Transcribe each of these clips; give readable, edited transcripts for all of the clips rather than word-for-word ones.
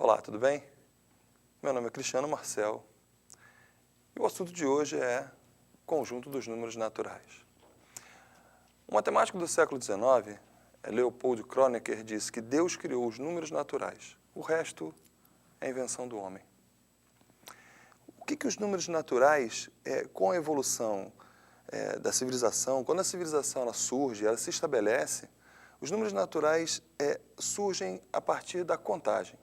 Olá, tudo bem? Meu nome é Cristiano Marcel e o assunto de hoje é conjunto dos números naturais. O matemático do século XIX, Leopold Kronecker, disse que Deus criou os números naturais, o resto é invenção do homem. O que os números naturais, com a evolução da civilização, quando a civilização ela surge, ela se estabelece, os números naturais surgem a partir da contagem.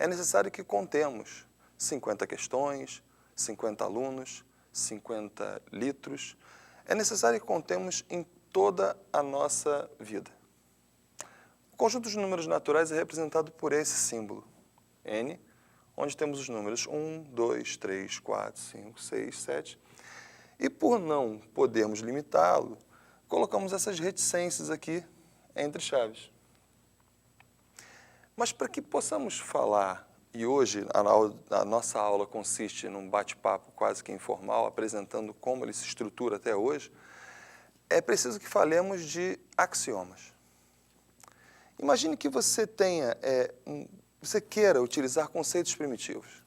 É necessário que contemos 50 questões, 50 alunos, 50 litros. É necessário que contemos em toda a nossa vida. O conjunto dos números naturais é representado por esse símbolo, N, onde temos os números 1, 2, 3, 4, 5, 6, 7. E por não podermos limitá-lo, colocamos essas reticências aqui entre chaves. Mas para que possamos falar, e hoje a nossa aula consiste num bate-papo quase que informal, apresentando como ele se estrutura até hoje, é preciso que falemos de axiomas. Imagine que você você queira utilizar conceitos primitivos.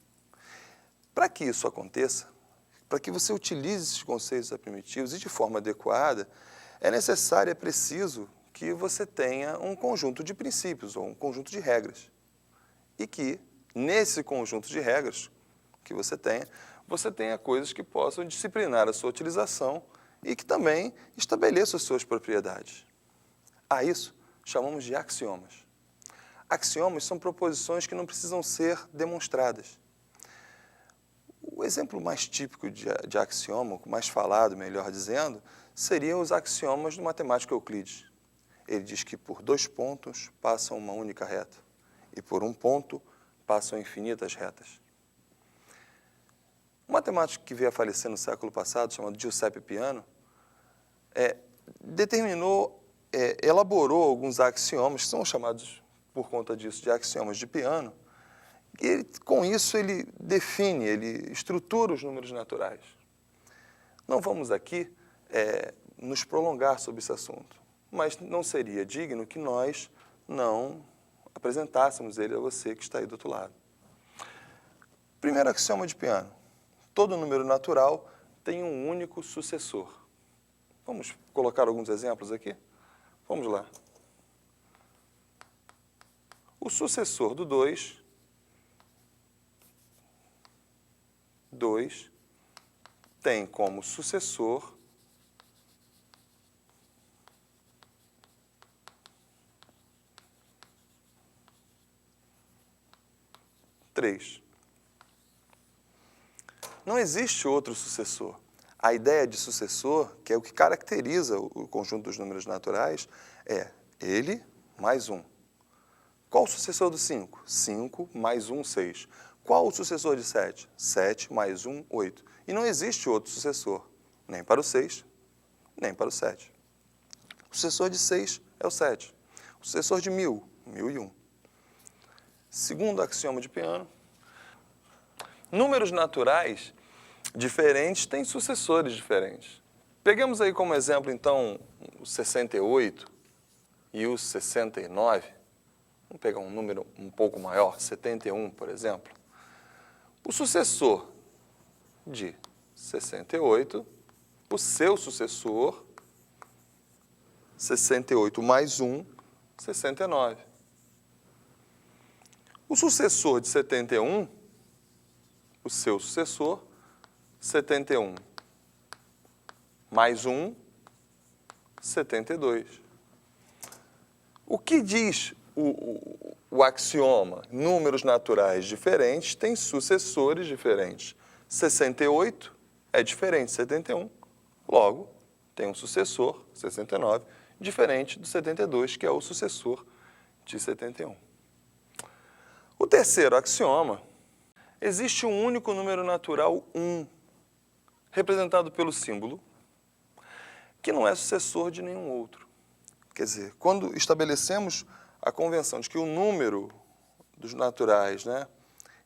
Para que isso aconteça, para que você utilize esses conceitos primitivos e de forma adequada, é preciso que você tenha um conjunto de princípios ou um conjunto de regras. E que, nesse conjunto de regras que você tenha coisas que possam disciplinar a sua utilização e que também estabeleçam as suas propriedades. A isso chamamos de axiomas. Axiomas são proposições que não precisam ser demonstradas. O exemplo mais típico de axioma, mais falado, melhor dizendo, seriam os axiomas do matemático Euclides. Ele diz que por 2 pontos passa uma única reta e por 1 ponto passam infinitas retas. Um matemático que veio a falecer no século passado, chamado Giuseppe Peano, elaborou alguns axiomas, que são chamados, por conta disso, de axiomas de Peano, e com isso ele define, ele estrutura os números naturais. Não vamos aqui nos prolongar sobre esse assunto, mas não seria digno que nós não apresentássemos ele a você que está aí do outro lado. Primeiro axioma de Peano. Todo número natural tem um único sucessor. Vamos colocar alguns exemplos aqui? Vamos lá. O sucessor do 2 tem como sucessor 3. Não existe outro sucessor. A ideia de sucessor, que é o que caracteriza o conjunto dos números naturais, é ele mais 1. Qual o sucessor do 5? 5 mais 1, 6. Qual o sucessor de 7? 7 mais 1, 8. E não existe outro sucessor, nem para o 6, nem para o 7. O sucessor de 6 é o 7. O sucessor de 1000, 1001. Segundo axioma de Peano, números naturais diferentes têm sucessores diferentes. Peguemos aí como exemplo, então, o 68 e o 69. Vamos pegar um número um pouco maior, 71, por exemplo. O sucessor de 68, o seu sucessor, 68 mais 1, 69. O sucessor de 71, o seu sucessor, 71 mais 1, 72. O que diz o axioma? Números naturais diferentes têm sucessores diferentes. 68 é diferente de 71, logo tem um sucessor, 69, diferente do 72, que é o sucessor de 71. O terceiro axioma, existe um único número natural 1, representado pelo símbolo, que não é sucessor de nenhum outro. Quer dizer, quando estabelecemos a convenção de que o número dos naturais,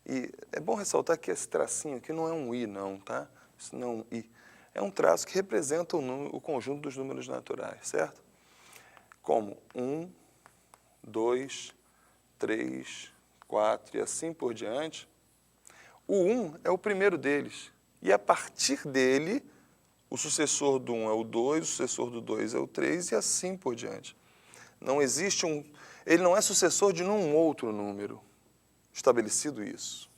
e é bom ressaltar que esse tracinho aqui não é um I, não, tá? Isso não é um I. É um traço que representa o conjunto dos números naturais, certo? Como 1, 2, 3, 4 e assim por diante, o 1 é o primeiro deles. E a partir dele, o sucessor do 1 é o 2, o sucessor do 2 é o 3 e assim por diante. Não existe ele não é sucessor de nenhum outro número. Estabelecido isso.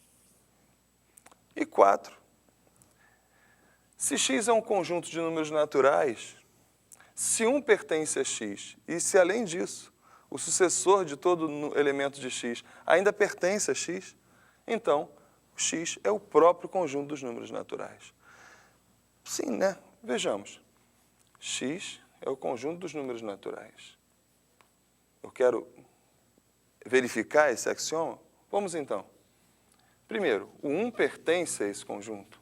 E 4. Se x é um conjunto de números naturais, se 1 pertence a x e se, além disso, o sucessor de todo elemento de x ainda pertence a x, então o x é o próprio conjunto dos números naturais. Sim, né? Vejamos. X é o conjunto dos números naturais. Eu quero verificar esse axioma? Vamos então. Primeiro, o 1 pertence a esse conjunto.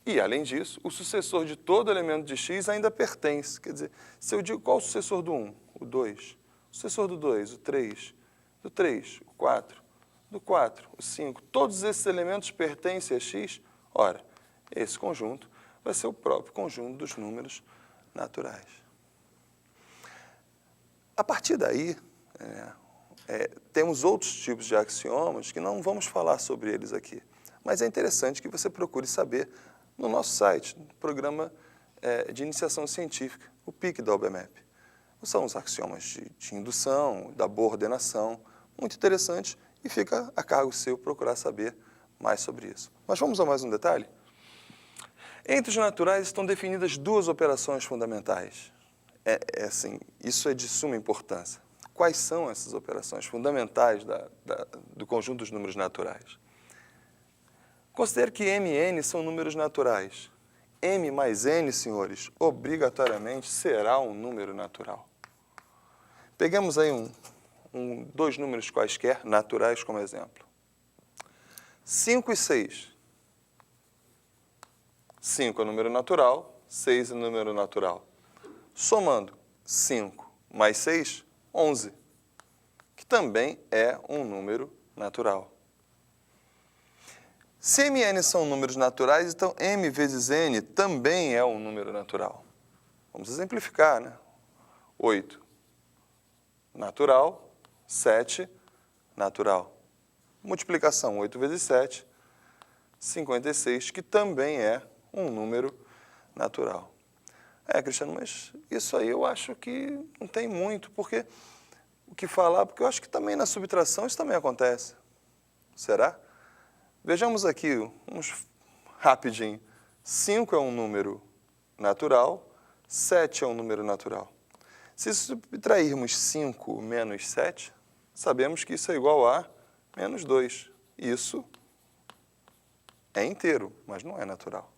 E, além disso, o sucessor de todo elemento de x ainda pertence. Quer dizer, se eu digo qual é o sucessor do 1? O 2. O sucessor do 2? O 3. Do 3? O 4. Do 4? O 5. Todos esses elementos pertencem a x. Ora, esse conjunto vai ser o próprio conjunto dos números naturais. A partir daí, temos outros tipos de axiomas que não vamos falar sobre eles aqui. Mas é interessante que você procure saber no nosso site, no programa de iniciação científica, o PIC da OBMEP. São os axiomas de indução, da boa ordenação, muito interessante, e fica a cargo seu procurar saber mais sobre isso. Mas vamos a mais um detalhe? Entre os naturais estão definidas duas operações fundamentais. Assim, isso é de suma importância. Quais são essas operações fundamentais do conjunto dos números naturais? Considere que m e n são números naturais. M mais n, senhores, obrigatoriamente será um número natural. Peguemos aí dois números quaisquer, naturais, como exemplo. 5 e 6. 5 é número natural, 6 é número natural. Somando 5 mais 6, 11, que também é um número natural. Se m e n são números naturais, então m vezes n também é um número natural. Vamos exemplificar, né? 8, natural, 7, natural. Multiplicação, 8 vezes 7, 56, que também é um número natural. Cristiano, mas isso aí eu acho que não tem muito, porque o que falar, porque eu acho que também na subtração isso também acontece. Será? Vejamos aqui, rapidinho. 5 é um número natural, 7 é um número natural. Se subtrairmos 5 menos 7, sabemos que isso é igual a menos 2. Isso é inteiro, mas não é natural.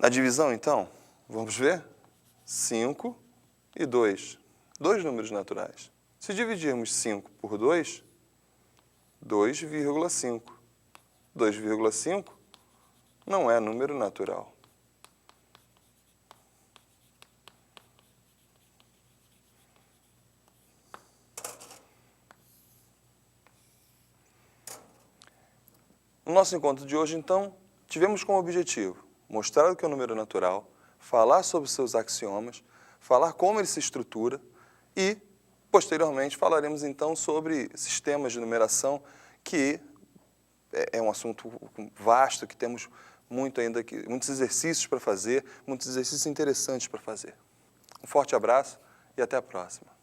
Na divisão, então, vamos ver? 5 e 2. Dois números naturais. Se dividirmos 5 por 2, 2,5. 2,5 não é número natural. No nosso encontro de hoje, então, tivemos como objetivo mostrar o que é um número natural, falar sobre seus axiomas, falar como ele se estrutura e, posteriormente, falaremos então sobre sistemas de numeração, que é um assunto vasto, que temos muitos exercícios para fazer, muitos exercícios interessantes para fazer. Um forte abraço e até a próxima.